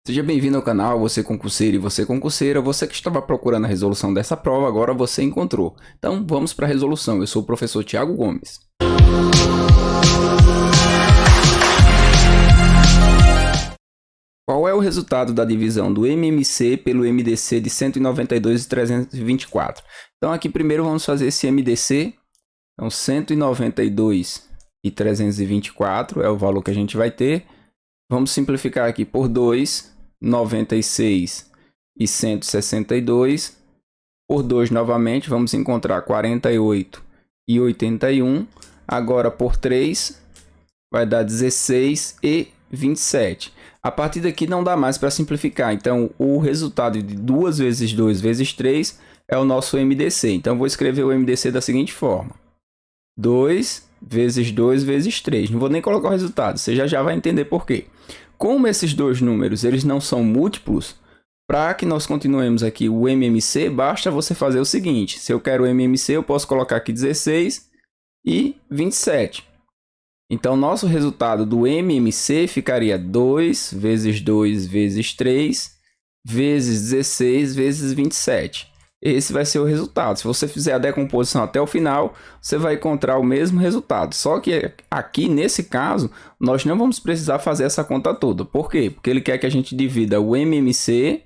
Seja bem-vindo ao canal, você concurseiro e você concurseira, você que estava procurando a resolução dessa prova, agora você encontrou. Então vamos para a resolução, eu sou o professor Thiago Gomes. Qual é o resultado da divisão do MMC pelo MDC de 192 e 324? Então aqui primeiro vamos fazer esse MDC, então 192 e 324 é o valor que a gente vai ter. Vamos simplificar aqui por 2, 96 e 162. Por 2 novamente, vamos encontrar 48 e 81. Agora por 3, vai dar 16 e 27. A partir daqui não dá mais para simplificar. Então, o resultado de 2 vezes 2 vezes 3 é o nosso MDC. Então, vou escrever o MDC da seguinte forma. 2 vezes 2 vezes 3. Não vou nem colocar o resultado, você já vai entender por quê. Como esses dois números eles não são múltiplos, para que nós continuemos aqui o MMC, basta você fazer o seguinte. Se eu quero o MMC, eu posso colocar aqui 16 e 27. Então, nosso resultado do MMC ficaria 2 vezes 2 vezes 3 vezes 16 vezes 27. Esse vai ser o resultado. Se você fizer a decomposição até o final, você vai encontrar o mesmo resultado. Só que aqui, nesse caso, nós não vamos precisar fazer essa conta toda. Por quê? Porque ele quer que a gente divida o MMC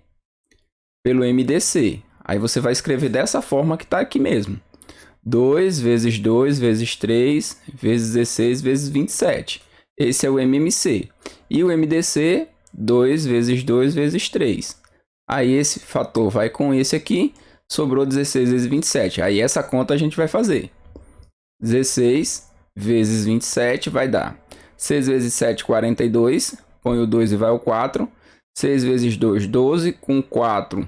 pelo MDC. Aí você vai escrever dessa forma que está aqui mesmo. 2 vezes 2 vezes 3 vezes 16 vezes 27. Esse é o MMC. E o MDC, 2 vezes 2 vezes 3. Aí esse fator vai com esse aqui. Sobrou 16 vezes 27. Aí essa conta a gente vai fazer. 16 vezes 27 vai dar 6 vezes 7, 42. Põe o 2 e vai o 4. 6 vezes 2, 12. Com 4,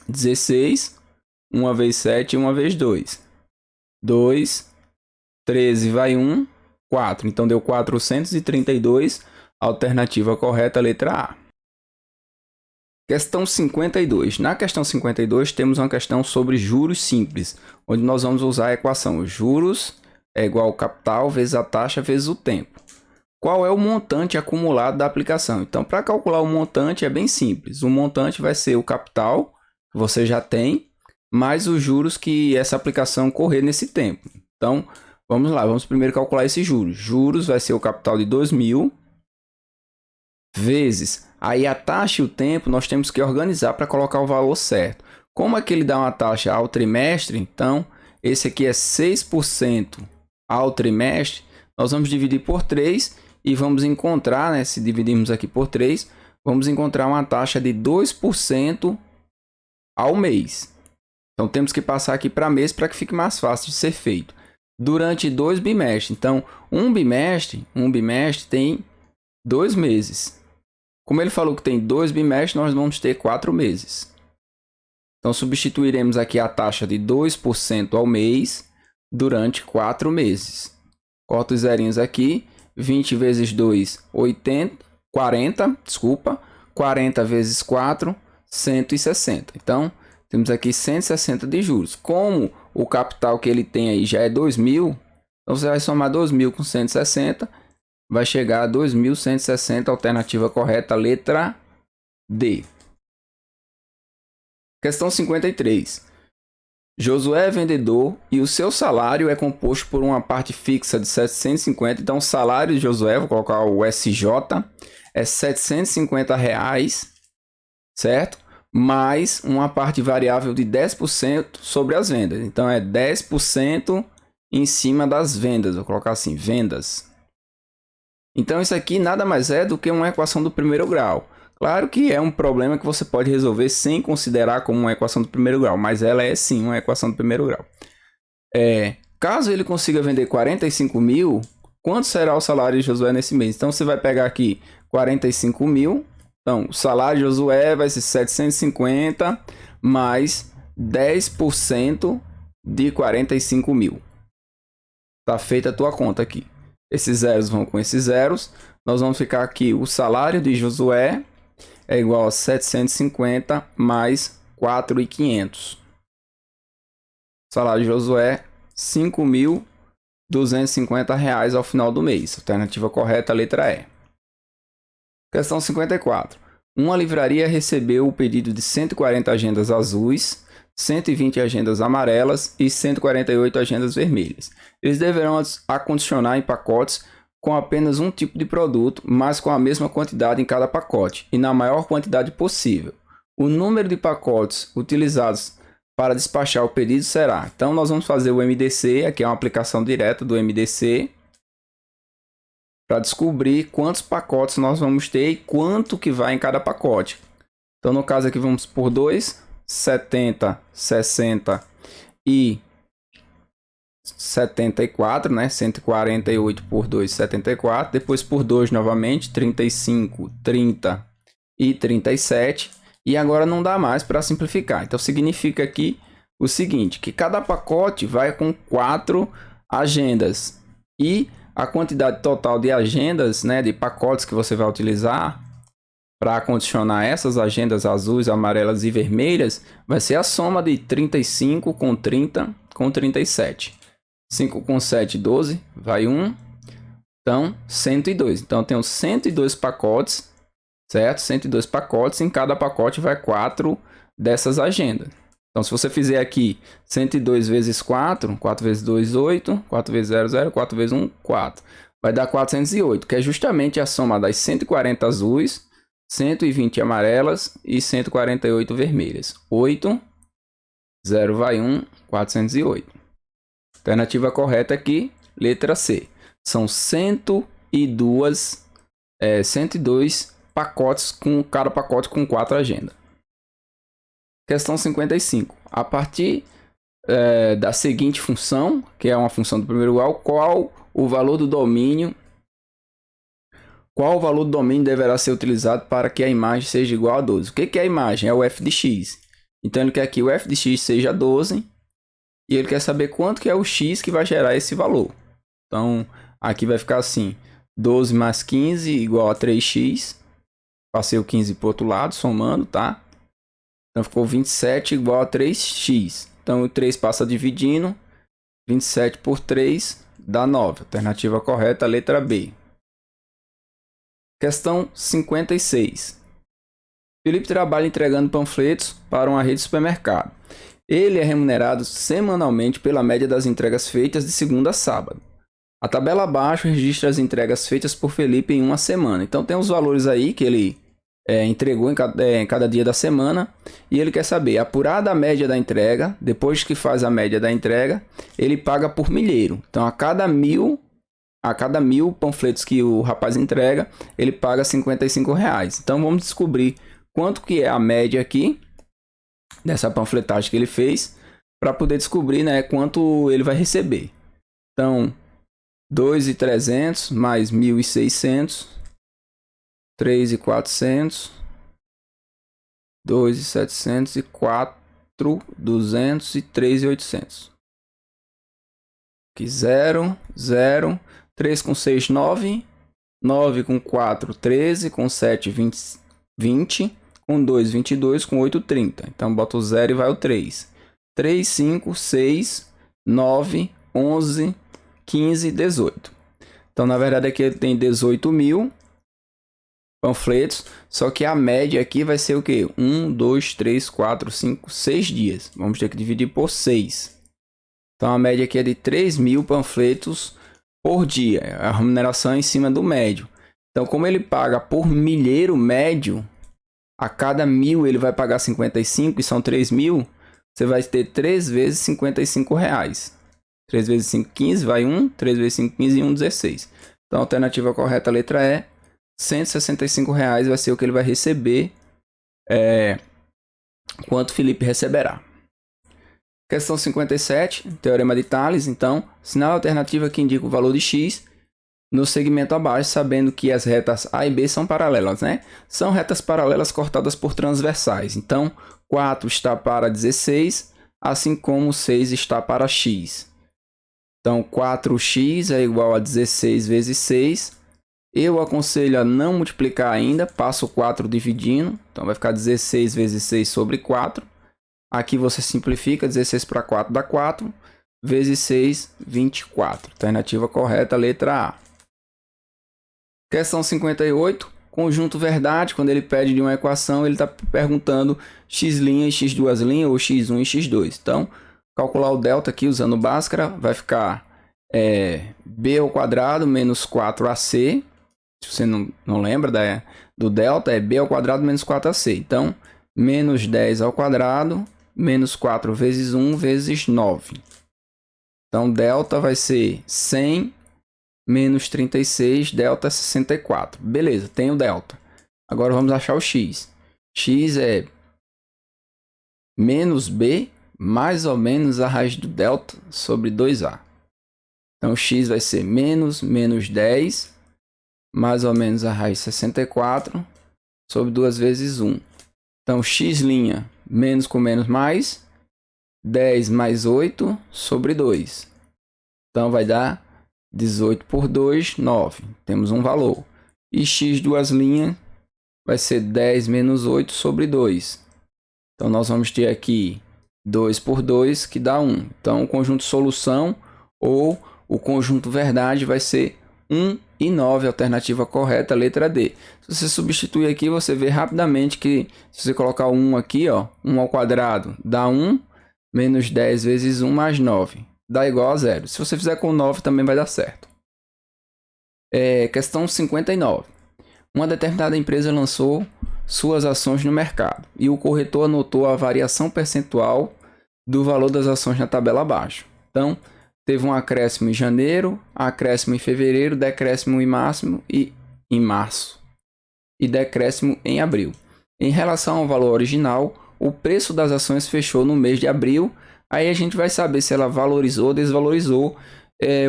16. 1 vez 7 e 1 vez 2. 2, 13 vai 1, 4. Então deu 432. Alternativa correta, letra A. Questão 52. Na questão 52, temos uma questão sobre juros simples, onde nós vamos usar a equação juros é igual ao capital vezes a taxa vezes o tempo. Qual é o montante acumulado da aplicação? Então, para calcular o montante é bem simples. O montante vai ser o capital, que você já tem, mais os juros que essa aplicação correr nesse tempo. Então, vamos lá, vamos primeiro calcular esses juros. Juros vai ser o capital de 2.000 vezes... Aí a taxa e o tempo nós temos que organizar para colocar o valor certo. Como aqui ele dá uma taxa ao trimestre, então esse aqui é 6% ao trimestre. Nós vamos dividir por 3 e vamos encontrar, né, se dividirmos aqui por 3, vamos encontrar uma taxa de 2% ao mês. Então temos que passar aqui para mês para que fique mais fácil de ser feito. Durante 2 bimestres. Então um bimestre tem 2 meses. Como ele falou que tem 2 bimestres, nós vamos ter 4 meses. Então, substituiremos aqui a taxa de 2% ao mês durante 4 meses. Corta os zerinhos aqui. 20 vezes 2, 40. 40 vezes 4, 160. Então, temos aqui 160 de juros. Como o capital que ele tem aí já é 2.000, então você vai somar 2.000 com 160. Vai chegar a 2.160, alternativa correta, letra D. Questão 53. Josué é vendedor e o seu salário é composto por uma parte fixa de 750. Então, o salário de Josué, vou colocar o SJ, é R$ 750, certo? Mais uma parte variável de 10% sobre as vendas. Então, é 10% em cima das vendas. Vou colocar assim, vendas. Então, isso aqui nada mais é do que uma equação do primeiro grau. Claro que é um problema que você pode resolver sem considerar como uma equação do primeiro grau, mas ela é sim uma equação do primeiro grau. Caso ele consiga vender 45 mil, quanto será o salário de Josué nesse mês? Então, você vai pegar aqui 45 mil. Então, o salário de Josué vai ser 750 mais 10% de 45 mil. Tá feita a tua conta aqui. Esses zeros vão com esses zeros. Nós vamos ficar aqui. O salário de Josué é igual a 750 mais 4.500. Salário de Josué, R$ 5.250 ao final do mês. Alternativa correta, letra E. Questão 54. uma livraria recebeu o pedido de 140 agendas azuis, 120 agendas amarelas e 148 agendas vermelhas. Eles deverão acondicionar em pacotes com apenas um tipo de produto, mas com a mesma quantidade em cada pacote e na maior quantidade possível. O número de pacotes utilizados para despachar o pedido será... Então, nós vamos fazer o MDC, aqui é uma aplicação direta do MDC, para descobrir quantos pacotes nós vamos ter e quanto que vai em cada pacote. Então, no caso aqui, vamos por 2, 70, 60 e 74, né? 148 por 2, 74. Depois por 2 novamente, 35, 30 e 37. E agora não dá mais para simplificar. Então, significa aqui o seguinte, que cada pacote vai com 4 agendas. E a quantidade total de agendas, né, de pacotes que você vai utilizar para acondicionar essas agendas azuis, amarelas e vermelhas, vai ser a soma de 35 com 30 com 37. 5 com 7, 12, vai 1. Então, 102. Então, eu tenho 102 pacotes, certo? 102 pacotes, em cada pacote vai 4 dessas agendas. Então, se você fizer aqui 102 vezes 4, 4 vezes 2, 8, 4 vezes 0, 0, 4 vezes 1, 4. Vai dar 408, que é justamente a soma das 140 azuis, 120 amarelas e 148 vermelhas. 8, 0 vai 1, 408. Alternativa correta aqui, letra C. São 102 pacotes, com cada pacote com 4 agendas. Questão 55. A partir da seguinte função, que é uma função do primeiro grau, qual o valor do domínio deverá ser utilizado para que a imagem seja igual a 12? O que é a imagem? É o f de x. Então ele quer que o f de x seja 12 e ele quer saber quanto que é o x que vai gerar esse valor. Então aqui vai ficar assim, 12 mais 15 igual a 3x. Passei o 15 para o outro lado, somando, tá? Então ficou 27 igual a 3x. Então o 3 passa dividindo. 27 por 3 dá 9. Alternativa correta, letra B. Questão 56. Felipe trabalha entregando panfletos para uma rede de supermercado. Ele é remunerado semanalmente pela média das entregas feitas de segunda a sábado. A tabela abaixo registra as entregas feitas por Felipe em uma semana. Então tem os valores aí que ele entregou em cada dia da semana, e ele quer saber, apurada a média da entrega, depois que faz a média da entrega, ele paga por milheiro. Então a cada mil panfletos que o rapaz entrega, ele paga R$55. Então vamos descobrir quanto que é a média aqui dessa panfletagem que ele fez, para poder descobrir, né, quanto ele vai receber. Então 2.300 mais 1.600, 3.400, 2.700 e 4.200 e 3.800. Aqui 0, 0, 3 com 6, 9, 9 com 4, 13, com 7, 20, com 2, 22, com 8, 30. Então bota o 0 e vai o 3. 3, 5, 6, 9, 11, 15, 18. Então na verdade aqui ele tem 18.000 panfletos, só que a média aqui vai ser o que? 1, 2, 3, 4, 5, 6 dias. Vamos ter que dividir por 6. Então a média aqui é de 3.000 panfletos por dia. A remuneração é em cima do médio. Então como ele paga por milheiro médio, a cada 1.000 ele vai pagar 55 e são 3.000, você vai ter 3 vezes R$55. 3 vezes 5, 15, vai 1. 3 vezes 5, 15 e 1, 16. Então a alternativa correta, a letra E. R$165 vai ser o que ele vai receber, quanto Felipe receberá. Questão 57, teorema de Tales. Então, sinal alternativa que indica o valor de x no segmento abaixo, sabendo que as retas A e B são paralelas, né? São retas paralelas cortadas por transversais. Então, 4 está para 16, assim como 6 está para x. Então, 4x é igual a 16 vezes 6. Eu aconselho a não multiplicar ainda, passo 4 dividindo, então vai ficar 16 vezes 6 sobre 4. Aqui você simplifica, 16 para 4 dá 4, vezes 6, 24. Alternativa correta, letra A. Questão 58. conjunto verdade, quando ele pede de uma equação, ele está perguntando x' e x' ou x1 e x2. Então, calcular o delta aqui usando Bhaskara vai ficar b ao quadrado menos 4ac. Se você não lembra do delta, é b ao quadrado menos 4ac. Então, menos 10 ao quadrado menos 4 vezes 1 vezes 9. Então, delta vai ser 100 menos 36, delta é 64. Beleza, tem o delta. Agora vamos achar o x. X é menos b mais ou menos a raiz do delta sobre 2a. Então, x vai ser menos 10 mais ou menos a raiz de 64 sobre 2 vezes 1. Então, x' menos com menos mais, 10 mais 8 sobre 2. Então, vai dar 18 por 2, 9. Temos um valor. E x duas linhas vai ser 10 menos 8 sobre 2. Então, nós vamos ter aqui 2 por 2, que dá 1. Então, o conjunto solução ou o conjunto verdade vai ser 1 e 9, alternativa correta, letra D. Se você substituir aqui, você vê rapidamente que se você colocar o 1 aqui, ó, 1 ao quadrado dá 1, menos 10 vezes 1 mais 9, dá igual a 0. Se você fizer com 9, também vai dar certo. Questão 59. Uma determinada empresa lançou suas ações no mercado e o corretor anotou a variação percentual do valor das ações na tabela abaixo. Então, teve um acréscimo em janeiro, acréscimo em fevereiro, decréscimo em março e decréscimo em abril. Em relação ao valor original, o preço das ações fechou no mês de abril. Aí a gente vai saber se ela valorizou ou desvalorizou.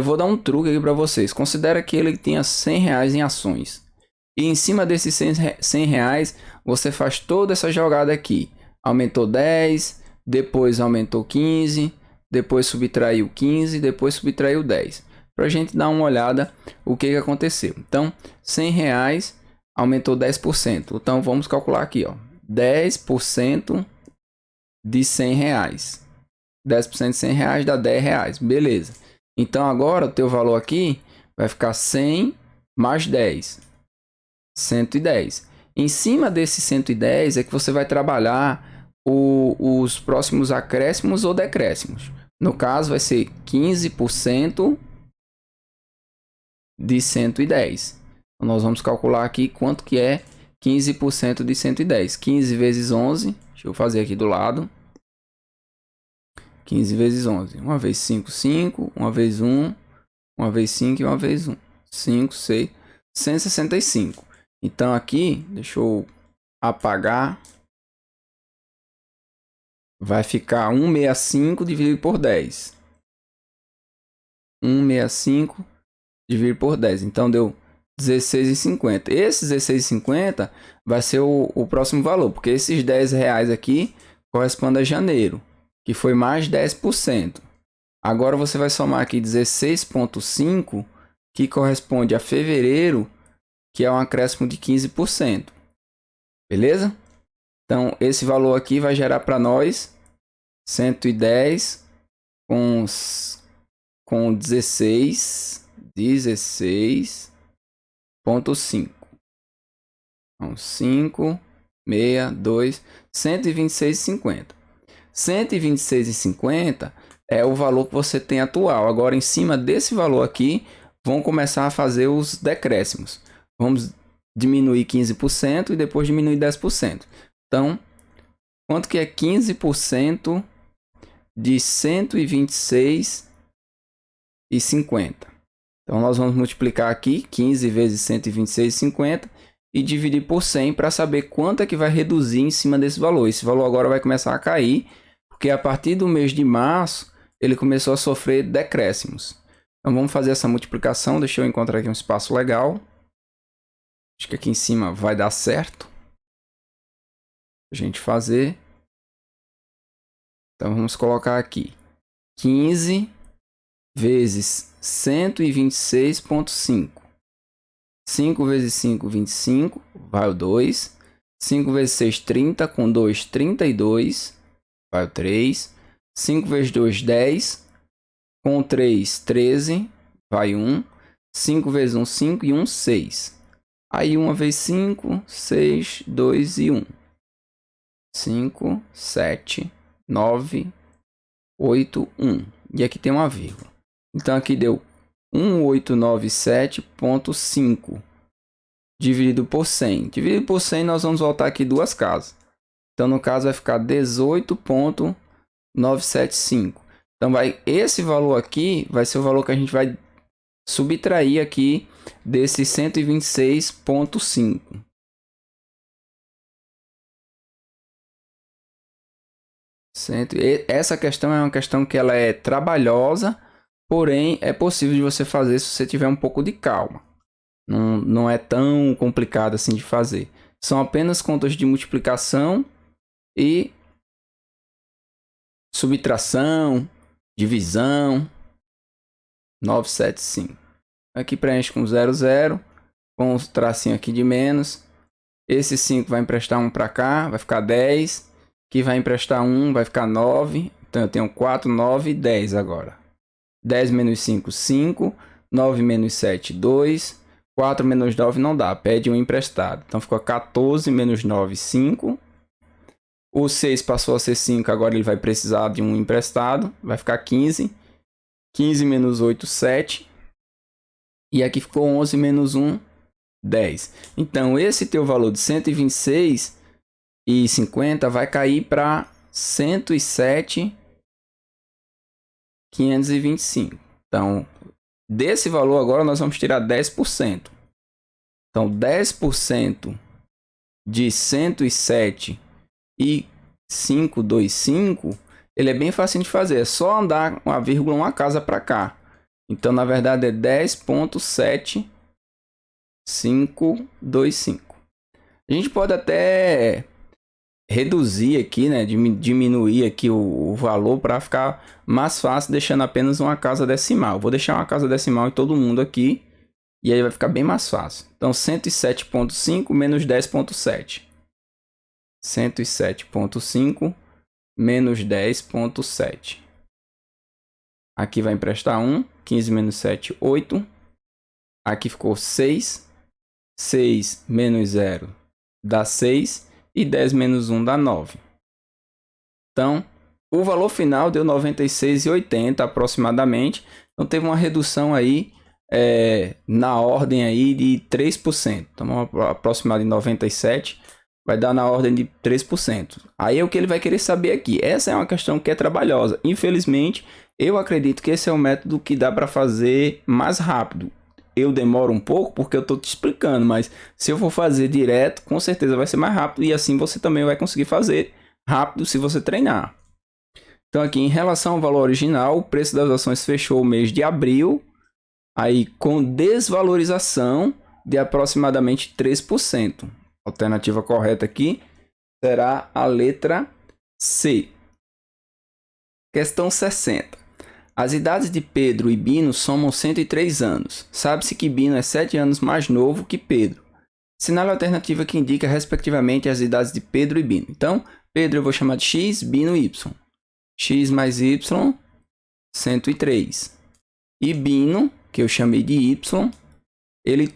Vou dar um truque aqui para vocês. Considera que ele tinha R$100 em ações. E em cima desses R$100, você faz toda essa jogada aqui. Aumentou 10, depois aumentou 15, depois subtraiu 15, depois subtraiu 10. Para a gente dar uma olhada o que aconteceu. Então, R$100 aumentou 10%. Então, vamos calcular aqui, ó. 10% de R$100. 10% de R$100 dá R$10. Beleza. Então, agora o teu valor aqui vai ficar 100 mais 10. 110. Em cima desse 110 é que você vai trabalhar os próximos acréscimos ou decréscimos. No caso, vai ser 15% de 110. Então, nós vamos calcular aqui quanto que é 15% de 110. 15 vezes 11. Deixa eu fazer aqui do lado. 15 vezes 11. Uma vez 5, 5. Uma vez 1. Uma vez 5 e uma vez 1. 5, 6. 165. Então, aqui, deixa eu apagar. Vai ficar 165 dividido por 10. 165 dividido por 10. Então, deu 16,50. Esse 16,50 vai ser o próximo valor. Porque esses R$10 aqui correspondem a janeiro, que foi mais 10%. Agora, você vai somar aqui 16,5, que corresponde a fevereiro, que é um acréscimo de 15%. Beleza? Então, esse valor aqui vai gerar para nós 110 com 16,5. Então, 5, 6, 2, 126,50. 126,50 é o valor que você tem atual. Agora, em cima desse valor aqui, vão começar a fazer os decréscimos. Vamos diminuir 15% e depois diminuir 10%. Então, quanto que é 15% de 126,50? Então, nós vamos multiplicar aqui 15 vezes 126,50 e dividir por 100 para saber quanto é que vai reduzir em cima desse valor. Esse valor agora vai começar a cair, porque a partir do mês de março, ele começou a sofrer decréscimos. Então, vamos fazer essa multiplicação. Deixa eu encontrar aqui um espaço legal. Acho que aqui em cima vai dar certo a gente fazer. Então, vamos colocar aqui 15 vezes 126,5. 5 vezes 5, 25, vai o 2. 5 vezes 6, 30, com 2, 32, vai o 3. 5 vezes 2, 10, com 3, 13, vai 1. 5 vezes 1, 5 e 1, 6. Aí 1 vezes 5, 6, 2 e 1. 5, 7, 9, 8, 1. E aqui tem uma vírgula. Então aqui deu 1897,5 dividido por 100. Dividido por 100 nós vamos voltar aqui duas casas. Então no caso vai ficar 18,975. Então esse valor aqui vai ser o valor que a gente vai subtrair aqui desse 126,5. Essa questão é uma questão que ela é trabalhosa, porém é possível de você fazer se você tiver um pouco de calma. Não é tão complicado assim de fazer. São apenas contas de multiplicação e subtração, divisão. 975. Aqui preenche com 00, com o tracinho aqui de menos. Esse 5 vai emprestar 1 para cá, vai ficar 10. Aqui vai emprestar 1, vai ficar 9. Então eu tenho 4, 9 e 10 agora. 10 menos 5, 5. 9 menos 7, 2. 4 menos 9 não dá, pede um emprestado. Então ficou 14 menos 9, 5. O 6 passou a ser 5, agora ele vai precisar de um emprestado. Vai ficar 15. 15 menos 8, 7. E aqui ficou 11 menos 1, 10. Então esse teu valor de 126,50 vai cair para 107,525. Então, desse valor agora nós vamos tirar 10%. Então, 10% de 107,525, ele é bem fácil de fazer. É só andar uma vírgula uma casa para cá. Então, na verdade, é 10,7525. A gente pode até reduzir aqui, né? Diminuir aqui o valor para ficar mais fácil, deixando apenas uma casa decimal. Vou deixar uma casa decimal em todo mundo aqui. E aí vai ficar bem mais fácil. Então, 107,5 menos 10,7. 107,5 menos 10,7. Aqui vai emprestar 1. 15 menos 7, 8. Aqui ficou 6. 6 menos 0 dá 6. E 10 menos 1 dá 9. Então, o valor final deu 96,80 aproximadamente. Então, teve uma redução aí na ordem aí de 3%. Então, aproximado de 97 vai dar na ordem de 3%. Aí é o que ele vai querer saber aqui. Essa é uma questão que é trabalhosa. Infelizmente, eu acredito que esse é o método que dá para fazer mais rápido. Eu demoro um pouco porque eu estou te explicando, mas se eu for fazer direto, com certeza vai ser mais rápido e assim você também vai conseguir fazer rápido se você treinar. Então aqui em relação ao valor original, o preço das ações fechou o mês de abril, aí com desvalorização de aproximadamente 3%. A alternativa correta aqui será a letra C. Questão 60. As idades de Pedro e Bino somam 103 anos. Sabe-se que Bino é 7 anos mais novo que Pedro. Sinale a alternativa que indica, respectivamente, as idades de Pedro e Bino. Então, Pedro eu vou chamar de X, Bino Y. X mais Y, 103. E Bino, que eu chamei de Y, ele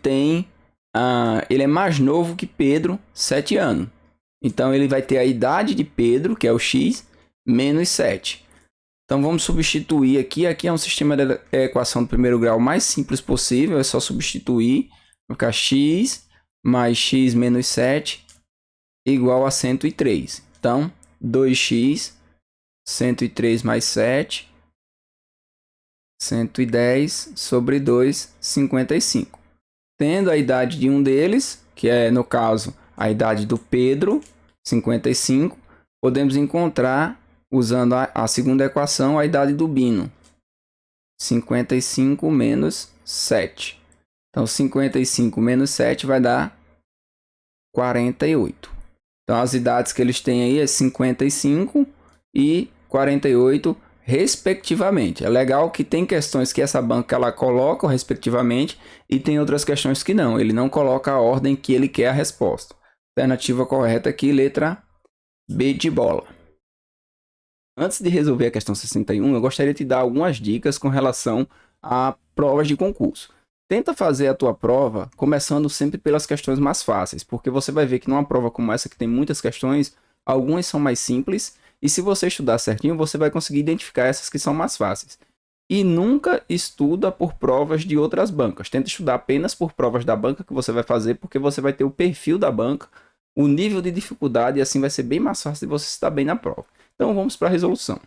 é mais novo que Pedro, 7 anos. Então, ele vai ter a idade de Pedro, que é o X, menos 7. Então, vamos substituir aqui. Aqui é um sistema de equação do primeiro grau mais simples possível. É só substituir. Vai ficar x mais x menos 7 igual a 103. Então, 2x, 103 mais 7, 110 sobre 2, 55. Tendo a idade de um deles, que é, no caso, a idade do Pedro, 55, podemos encontrar, usando a segunda equação, a idade do Bino. 55 menos 7. Então, 55 menos 7 vai dar 48. Então, as idades que eles têm aí é 55 e 48, respectivamente. É legal que tem questões que essa banca ela coloca, respectivamente, e tem outras questões que não. Ele não coloca a ordem que ele quer a resposta. Alternativa correta aqui, letra B de bola. Antes de resolver a questão 61, eu gostaria de te dar algumas dicas com relação a provas de concurso. Tenta fazer a tua prova começando sempre pelas questões mais fáceis, porque você vai ver que numa prova como essa que tem muitas questões, algumas são mais simples, e se você estudar certinho, você vai conseguir identificar essas que são mais fáceis. E nunca estuda por provas de outras bancas. Tenta estudar apenas por provas da banca que você vai fazer, porque você vai ter o perfil da banca, o nível de dificuldade, e assim vai ser bem mais fácil de você estar bem na prova. Então vamos para a resolução.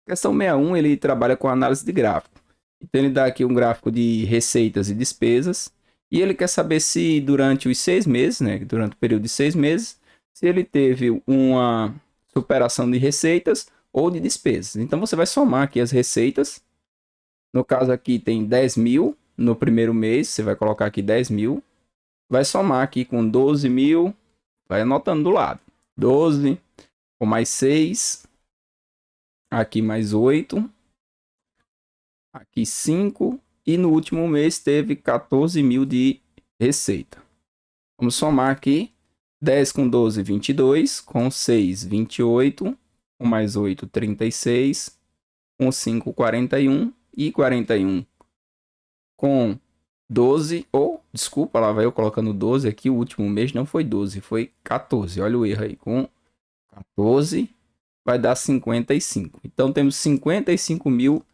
Questão 61, ele trabalha com análise de gráfico. Então ele dá aqui um gráfico de receitas e despesas, e ele quer saber se durante os 6 meses, né, durante o período de 6 meses, se ele teve uma superação de receitas ou de despesas. Então você vai somar aqui as receitas. No caso aqui tem 10 mil no primeiro mês, você vai colocar aqui 10 mil. Vai somar aqui com 12 mil, vai anotando do lado. 12, com mais 6, aqui mais 8, aqui 5, e no último mês teve 14 mil de receita. Vamos somar aqui, 10 com 12, 22, com 6, 28, com mais 8, 36, com 5, 41, e 41 com 12, ou, desculpa, lá vai eu colocando 12 aqui, o último mês não foi 12, foi 14, olha o erro aí, com 14 vai dar 55. Então temos 55 mil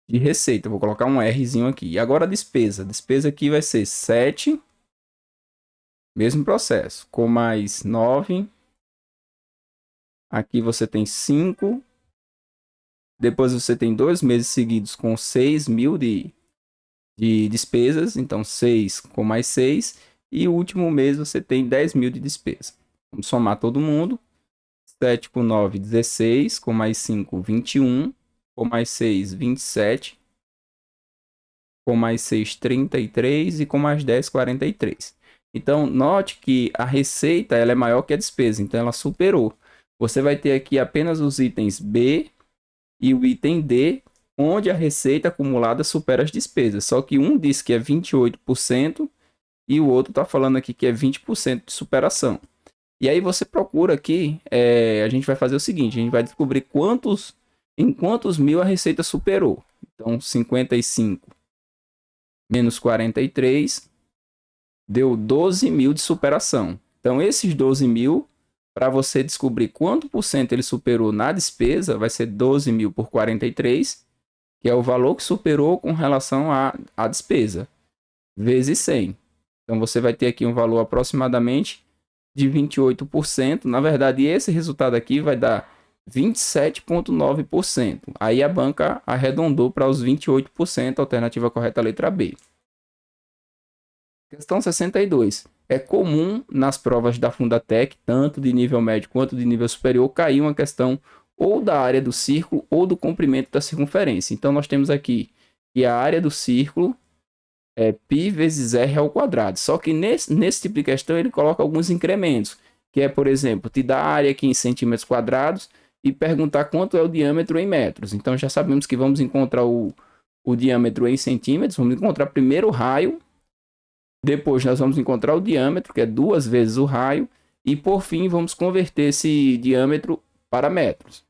de receita, vou colocar um Rzinho aqui. E agora a despesa, aqui vai ser 7, mesmo processo, com mais 9, aqui você tem 5, depois você tem 2 meses seguidos com 6 mil de despesas, então 6 com mais 6, e o último mês você tem 10 mil de despesa. Vamos somar todo mundo, 7 com 9, 16, com mais 5, 21, com mais 6, 27, com mais 6, 33, e com mais 10, 43. Então, note que a receita ela é maior que a despesa, então ela superou. Você vai ter aqui apenas os itens B e o item D, onde a receita acumulada supera as despesas. Só que um diz que é 28% e o outro está falando aqui que é 20% de superação. E aí você procura aqui, a gente vai fazer o seguinte, a gente vai descobrir em quantos mil a receita superou. Então, 55 menos 43 deu 12 mil de superação. Então, esses 12 mil, para você descobrir quanto por cento ele superou na despesa, vai ser 12 mil por 43, que é o valor que superou com relação à despesa, vezes 100. Então, você vai ter aqui um valor aproximadamente de 28%. Na verdade, esse resultado aqui vai dar 27,9%. Aí a banca arredondou para os 28%, alternativa correta, letra B. Questão 62. É comum nas provas da Fundatec, tanto de nível médio quanto de nível superior, cair uma questão ou da área do círculo ou do comprimento da circunferência. Então, nós temos aqui que a área do círculo é π vezes r ao quadrado. Só que nesse tipo de questão ele coloca alguns incrementos, que é, por exemplo, te dar a área aqui em centímetros quadrados e perguntar quanto é o diâmetro em metros. Então, já sabemos que vamos encontrar o diâmetro em centímetros, vamos encontrar primeiro o raio, depois nós vamos encontrar o diâmetro, que é 2 vezes o raio, e por fim vamos converter esse diâmetro para metros.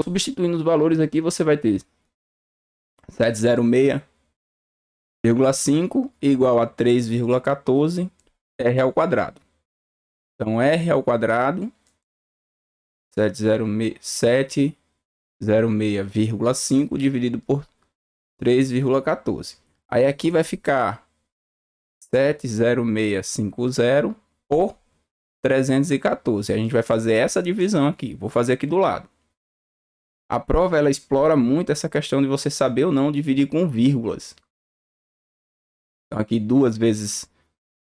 Substituindo os valores aqui, você vai ter 706,5 igual a 3,14 r ao quadrado. Então, r ao quadrado, 706,5 dividido por 3,14. Aí aqui vai ficar 70650 por 314. A gente vai fazer essa divisão aqui. Vou fazer aqui do lado. A prova ela explora muito essa questão de você saber ou não dividir com vírgulas. Então aqui 2 vezes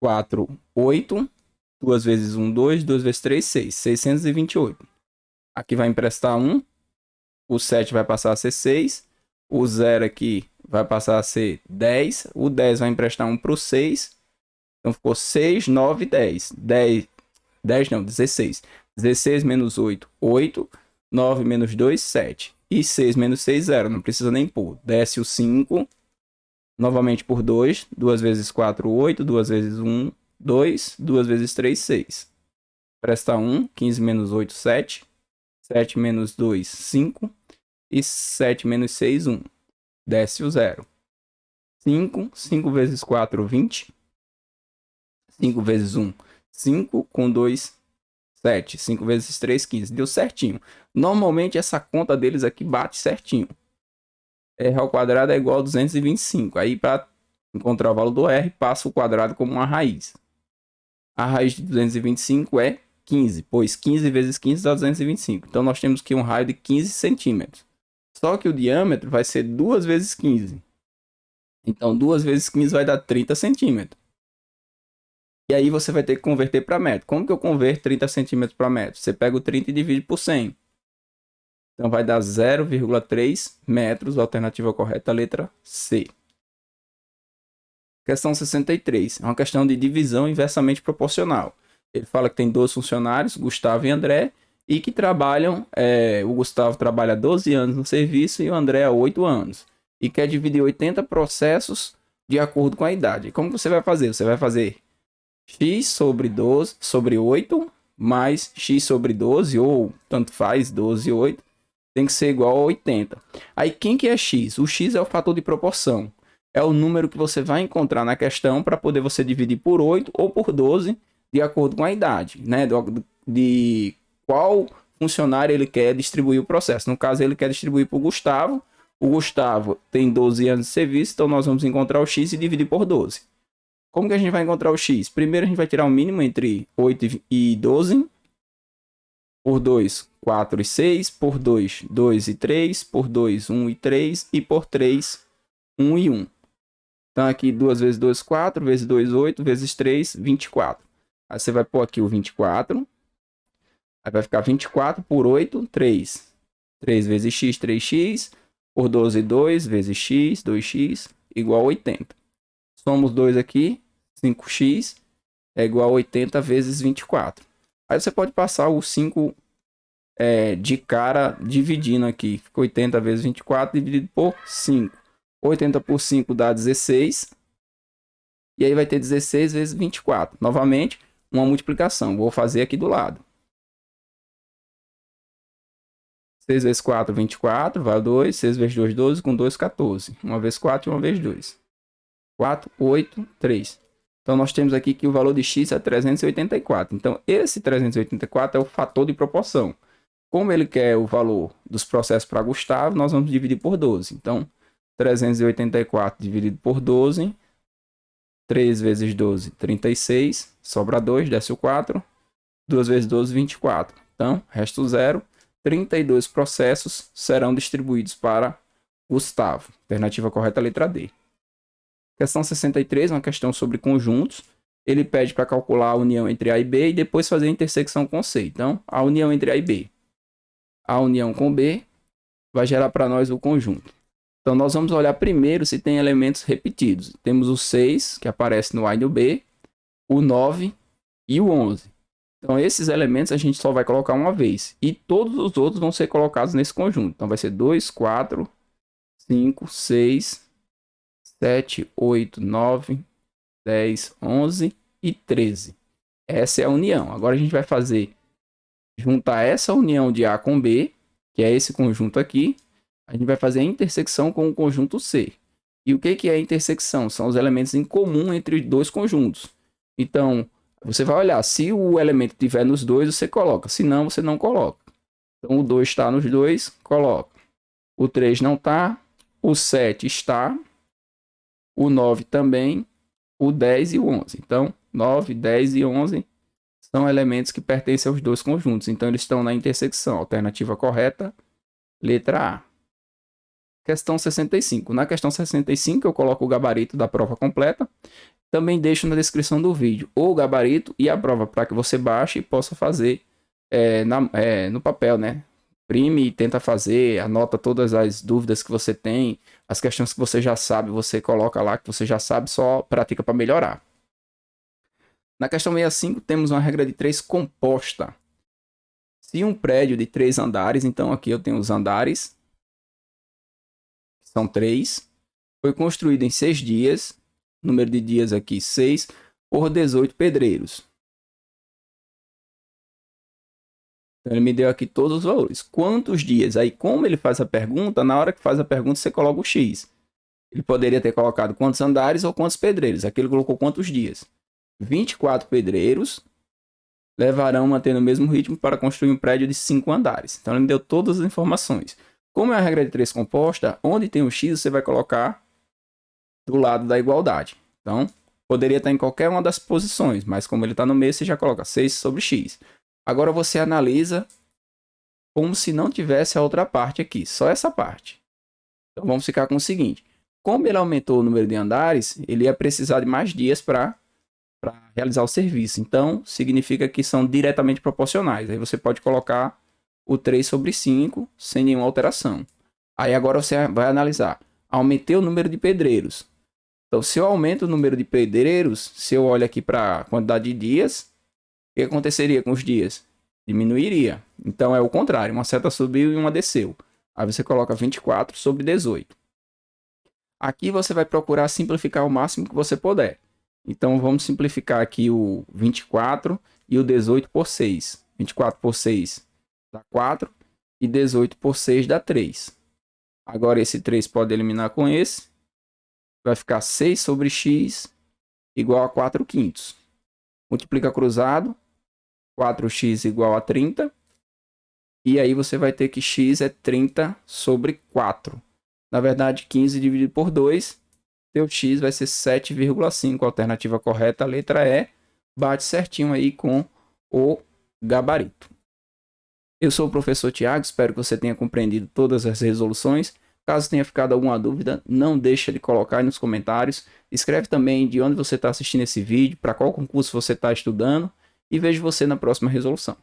4, 8. 2 vezes 1, 2. 2 vezes 3, 6. 628. Aqui vai emprestar 1. O 7 vai passar a ser 6. O 0 aqui vai passar a ser 10. O 10 vai emprestar 1 para o 6. Então ficou 6, 9, 10. 10 não, 16. 16 menos 8, 8. 9 menos 2, 7. E 6 menos 6, 0. Não precisa nem pôr. Desce o 5. Novamente por 2. 2 vezes 4, 8. 2 vezes 1, 2. 2 vezes 3, 6. Presta 1. 15 menos 8, 7. 7 menos 2, 5. E 7 menos 6, 1. Desce o 0. 5. 5 vezes 4, 20. 5 vezes 1, 5. Com 2, 7. 5 vezes 3, 15. Deu certinho. Normalmente essa conta deles aqui bate certinho. R ao quadrado é igual a 225. Aí para encontrar o valor do R, passa o quadrado como uma raiz. A raiz de 225 é 15, pois 15 vezes 15 dá 225. Então nós temos aqui um raio de 15 centímetros. Só que o diâmetro vai ser 2 vezes 15. Então 2 vezes 15 vai dar 30 centímetros. E aí você vai ter que converter para metro. Como que eu converto 30 centímetros para metro? Você pega o 30 e divide por 100. Então vai dar 0,3 metros. Alternativa correta, letra C. Questão 63. É uma questão de divisão inversamente proporcional. Ele fala que tem 2 funcionários, Gustavo e André, e que trabalham... o Gustavo trabalha 12 anos no serviço e o André há 8 anos. E quer dividir 80 processos de acordo com a idade. Como você vai fazer? Você vai fazer x sobre 12 sobre 8 mais x sobre 12, ou tanto faz, 12 e 8, tem que ser igual a 80. Aí quem que é x? O x é o fator de proporção. É o número que você vai encontrar na questão para poder você dividir por 8 ou por 12, de acordo com a idade, né? De qual funcionário ele quer distribuir o processo. No caso, ele quer distribuir para o Gustavo. O Gustavo tem 12 anos de serviço, então nós vamos encontrar o x e dividir por 12. Como que a gente vai encontrar o x? Primeiro a gente vai tirar o mínimo entre 8 e 12. Por 2, 4 e 6. Por 2, 2 e 3. Por 2, 1 e 3. E por 3, 1 e 1. Então aqui 2 vezes 2, 4. Vezes 2, 8. Vezes 3, 24. Aí você vai pôr aqui o 24. Aí vai ficar 24 por 8, 3. 3 vezes x, 3x. Por 12, 2 vezes x, 2x, igual a 80. Somos 2 aqui, 5x é igual a 80 vezes 24. Aí você pode passar o 5 de cara dividindo aqui. Fica 80 vezes 24 dividido por 5. 80 por 5 dá 16. E aí vai ter 16 vezes 24. Novamente, uma multiplicação. Vou fazer aqui do lado. 6 vezes 4, 24. Vai 2. 6 vezes 2, 12. Com 2, 14. 1 vezes 4 e 1 vezes 2. 4, 8, 3. Então, nós temos aqui que o valor de x é 384. Então, esse 384 é o fator de proporção. Como ele quer o valor dos processos para Gustavo, nós vamos dividir por 12. Então, 384 dividido por 12. 3 vezes 12, 36. Sobra 2, desce o 4. 2 vezes 12, 24. Então, resto 0. 32 processos serão distribuídos para Gustavo. Alternativa correta, letra D. Questão 63, uma questão sobre conjuntos. Ele pede para calcular a união entre A e B e depois fazer a intersecção com C. Então, a união entre A e B. A união com B vai gerar para nós o conjunto. Então, nós vamos olhar primeiro se tem elementos repetidos. Temos o 6, que aparece no A e no B, o 9 e o 11. Então, esses elementos a gente só vai colocar uma vez. E todos os outros vão ser colocados nesse conjunto. Então, vai ser 2, 4, 5, 6, 7, 8, 9, 10, 11 e 13. Essa é a união. Agora a gente vai juntar essa união de A com B, que é esse conjunto aqui. A gente vai fazer a intersecção com o conjunto C. E o que é a intersecção? São os elementos em comum entre os dois conjuntos. Então, você vai olhar, se o elemento estiver nos dois, você coloca. Se não, você não coloca. Então, o 2 está nos dois, coloca. O 3 não está. O 7 está. O 9 também. O 10 e o 11. Então, 9, 10 e 11 são elementos que pertencem aos dois conjuntos. Então, eles estão na intersecção. Alternativa correta, letra A. Questão 65. Na questão 65, eu coloco o gabarito da prova completa. Também deixo na descrição do vídeo o gabarito e a prova para que você baixe e possa fazer no papel, né? Imprime e tenta fazer, anota todas as dúvidas que você tem, as questões que você já sabe, você coloca lá que você já sabe, só pratica para melhorar. Na questão 65, temos uma regra de 3 composta. Se um prédio de 3 andares, então aqui eu tenho os andares, são 3, foi construído em 6 dias, número de dias aqui 6, por 18 pedreiros. Então, ele me deu aqui todos os valores. Quantos dias? Aí, como ele faz a pergunta, na hora que faz a pergunta, você coloca o X. Ele poderia ter colocado quantos andares ou quantos pedreiros. Aqui ele colocou quantos dias. 24 pedreiros levarão mantendo o mesmo ritmo para construir um prédio de 5 andares. Então ele me deu todas as informações. Como é a regra de 3 composta, onde tem um x você vai colocar do lado da igualdade. Então poderia estar em qualquer uma das posições, mas como ele está no meio, você já coloca 6 sobre x. Agora você analisa como se não tivesse a outra parte aqui, só essa parte. Então vamos ficar com o seguinte. Como ele aumentou o número de andares, ele ia precisar de mais dias para realizar o serviço. Então, significa que são diretamente proporcionais. Aí você pode colocar o 3 sobre 5 sem nenhuma alteração. Aí agora você vai analisar. Aumentei o número de pedreiros. Então, se eu aumento o número de pedreiros, se eu olho aqui para a quantidade de dias, o que aconteceria com os dias? Diminuiria. Então, é o contrário. Uma seta subiu e uma desceu. Aí você coloca 24 sobre 18. Aqui você vai procurar simplificar o máximo que você puder. Então vamos simplificar aqui o 24 e o 18 por 6. 24 por 6 dá 4 e 18 por 6 dá 3. Agora esse 3 pode eliminar com esse. Vai ficar 6 sobre x igual a 4 quintos. Multiplica cruzado. 4x igual a 30. E aí você vai ter que x é 30 sobre 4. Na verdade, 15 dividido por 2, teu x vai ser 7,5. A alternativa correta, a letra E, bate certinho aí com o gabarito. Eu sou o professor Tiago, espero que você tenha compreendido todas as resoluções. Caso tenha ficado alguma dúvida, não deixa de colocar aí nos comentários. Escreve também de onde você está assistindo esse vídeo, para qual concurso você está estudando. E vejo você na próxima resolução.